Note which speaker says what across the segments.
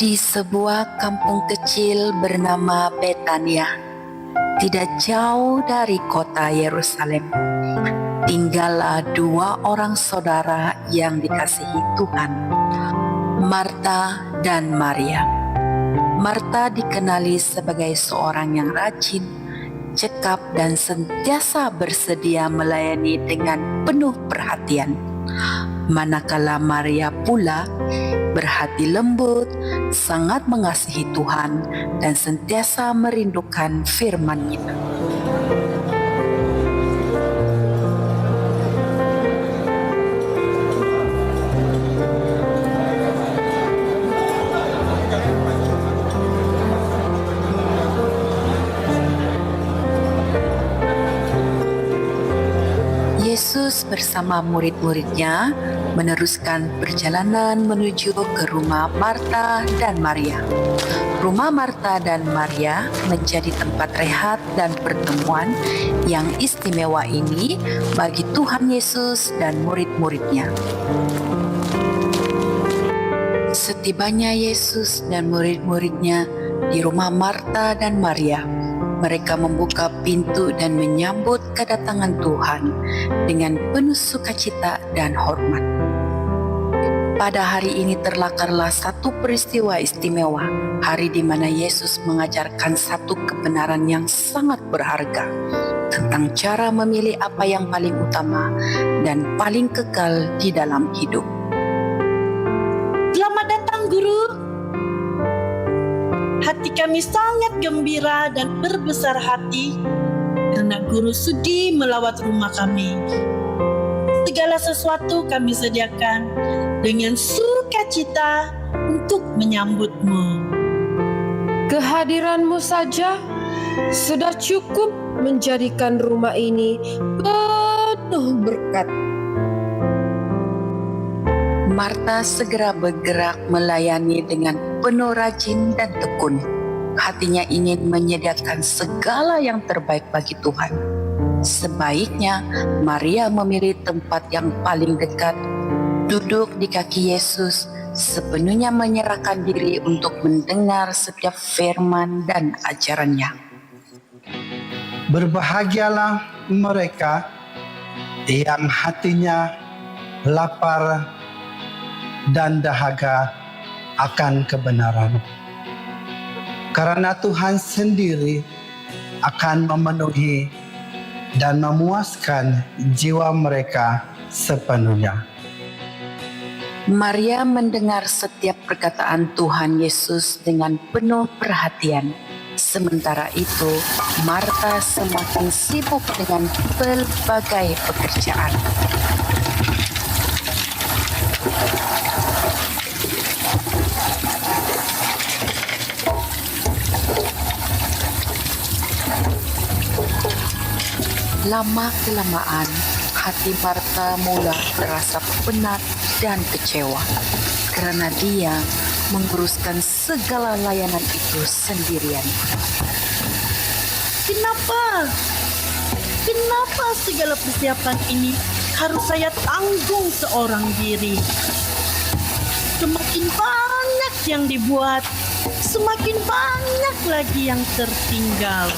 Speaker 1: Di sebuah kampung kecil bernama Betania, tidak jauh dari kota Yerusalem, tinggallah dua orang saudara yang dikasihi Tuhan, Marta dan Maria. Marta dikenali sebagai seorang yang rajin, cekap, dan sentiasa bersedia melayani dengan penuh perhatian. Manakala Maria pula berhati lembut, sangat mengasihi Tuhan, dan sentiasa merindukan firman-Nya. Yesus bersama murid-muridnya meneruskan perjalanan menuju ke rumah Marta dan Maria. Rumah Marta dan Maria menjadi tempat rehat dan pertemuan yang istimewa ini bagi Tuhan Yesus dan murid-muridnya. Setibanya Yesus dan murid-muridnya di rumah Marta dan Maria, mereka membuka pintu dan menyambut kedatangan Tuhan dengan penuh sukacita dan hormat. Pada hari ini terlakarlah satu peristiwa istimewa, hari di mana Yesus mengajarkan satu kebenaran yang sangat berharga tentang cara memilih apa yang paling utama dan paling kekal di dalam hidup.
Speaker 2: Selamat datang, Guru. Hati kami sangat gembira dan berbesar hati karena Guru sudi melawat rumah kami. Segala sesuatu kami sediakan dengan sukacita untuk menyambut-Mu.
Speaker 3: Kehadiran-Mu saja sudah cukup menjadikan rumah ini penuh berkat.
Speaker 1: Marta segera bergerak melayani dengan penuh rajin dan tekun. Hatinya ingin menyediakan segala yang terbaik bagi Tuhan. Sebaiknya Maria memilih tempat yang paling dekat, duduk di kaki Yesus, sepenuhnya menyerahkan diri untuk mendengar setiap firman dan ajarannya.
Speaker 4: Berbahagialah mereka yang hatinya lapar dan dahaga akan kebenaran, karena Tuhan sendiri akan memenuhi dan memuaskan jiwa mereka sepenuhnya.
Speaker 1: Maria mendengar setiap perkataan Tuhan Yesus dengan penuh perhatian. Sementara itu, Marta semakin sibuk dengan berbagai pekerjaan. Lama-kelamaan, hati Marta mulai terasa penat dan kecewa karena dia menguruskan segala layanan itu sendirian.
Speaker 2: Kenapa segala persiapan ini harus saya tanggung seorang diri? Semakin banyak yang dibuat, semakin banyak lagi yang tertinggal.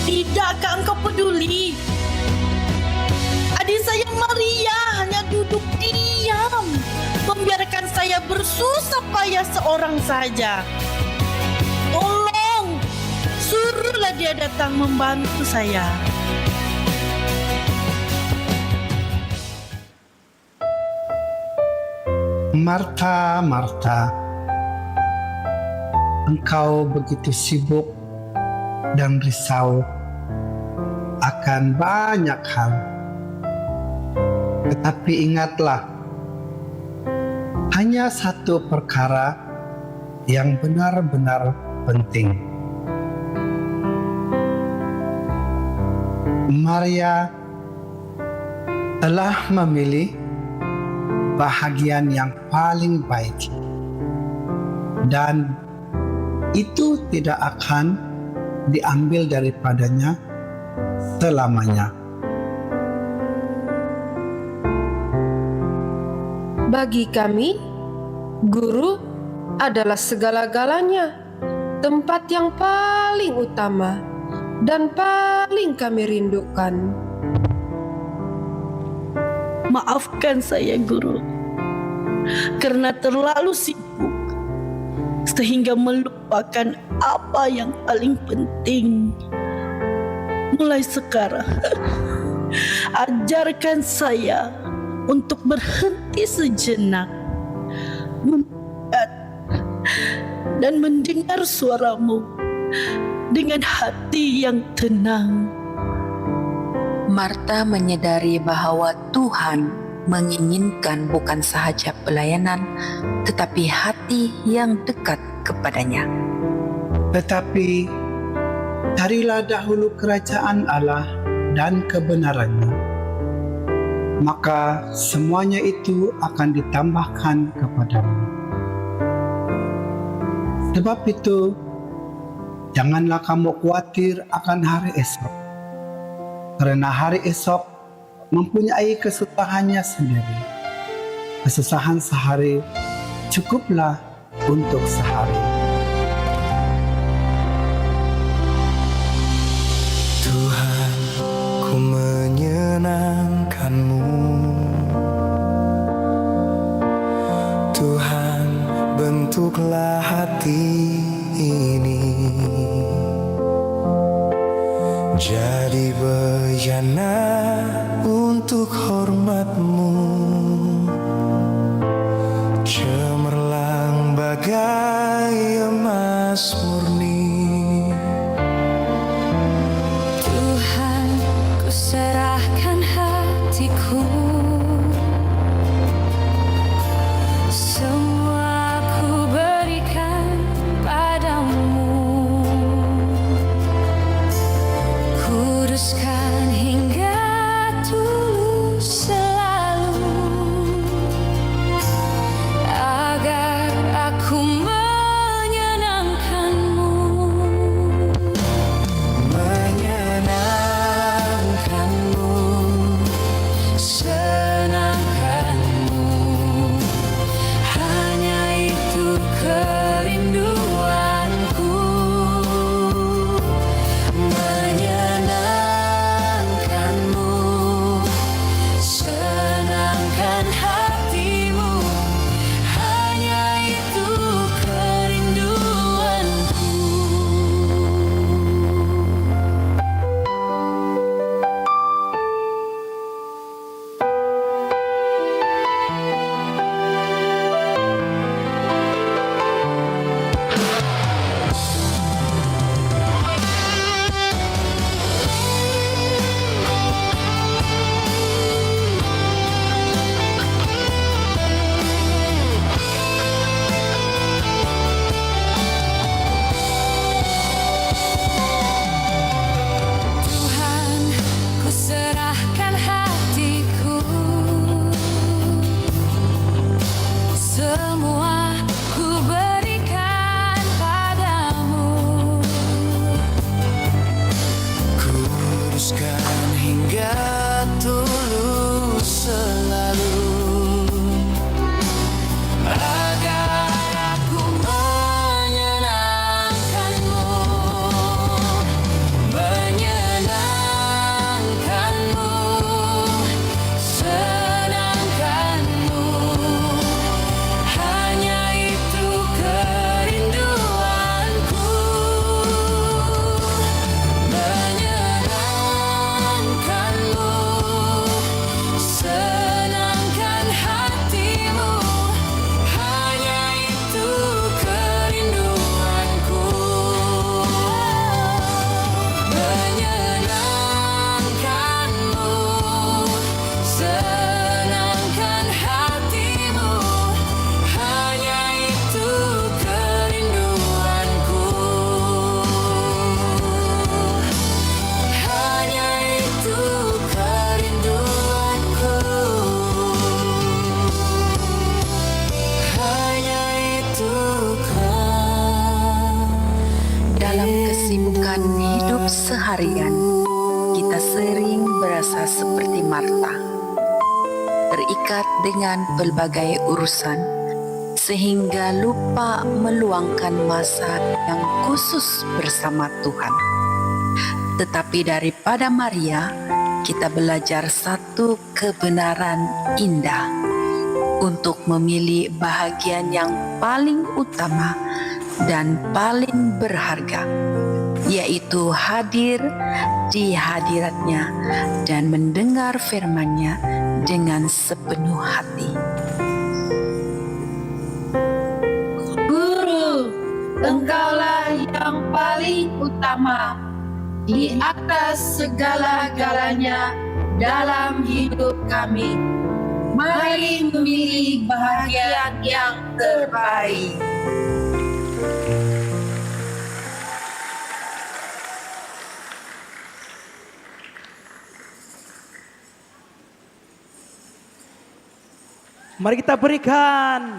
Speaker 2: Tidakkah engkau peduli? Adik saya Maria hanya duduk diam, membiarkan saya bersusah payah seorang saja. Tolong, suruhlah dia datang membantu saya.
Speaker 4: Marta, Marta, engkau begitu sibuk dan risau akan banyak hal. Tetapi ingatlah, hanya satu perkara yang benar-benar penting. Maria telah memilih bahagian yang paling baik, dan itu tidak akan diambil daripadanya selamanya.
Speaker 3: Bagi kami, guru adalah segala-galanya, tempat yang paling utama dan paling kami rindukan.
Speaker 2: Maafkan saya, Guru, karena terlalu sibuk sehingga melupakan apa yang paling penting. Mulai sekarang, ajarkan saya untuk berhenti sejenak, mendekat, dan mendengar suaramu dengan hati yang tenang.
Speaker 1: Marta menyadari bahwa Tuhan menginginkan bukan sahaja pelayanan, tetapi hati yang dekat kepadanya.
Speaker 4: Tetapi carilah dahulu kerajaan Allah dan kebenarannya, maka semuanya itu akan ditambahkan kepadamu. Sebab itu, janganlah kamu khawatir akan hari esok, karena hari esok mempunyai kesusahannya sendiri. Kesusahan sehari cukuplah untuk sehari.
Speaker 5: Tuhan, ku menyenangkan-Mu. Tuhan, bentuklah hati ini jadi bejana untuk hormat-Mu, cemerlang bagai emas murni.
Speaker 6: Tuhan, ku serahkan hatiku, semua ku berikan padamu. Kuduskan hingga tulus selalu, agar aku menyenangkan-Mu.
Speaker 5: Menyenangkan-Mu, senangkan-Mu, hanya itu kerinduanku. Menyenangkan-Mu, senangkan hatimu, hanya itu kerinduanku. Tuhan, ku serahkan hatiku, semua ku berikan padamu. Kuduskan hingga tulus selalu, agar aku menyenangkan-Mu. Menyenangkan-Mu, senangkan-Mu, hanya itu kerinduanku. Menyenangkan-Mu,
Speaker 1: hidup seharian, kita sering berasa seperti Marta, terikat dengan pelbagai urusan, sehingga lupa meluangkan masa yang khusus bersama Tuhan. Tetapi daripada Maria, kita belajar satu kebenaran indah untuk memilih bahagian yang paling utama dan paling berharga, yaitu hadir di hadiratnya dan mendengar firman-Nya dengan sepenuh hati.
Speaker 3: Guru, Engkaulah yang paling utama di atas segala-galanya dalam hidup kami. Mari memilih bahagian yang terbaik.
Speaker 7: Mari kita berikan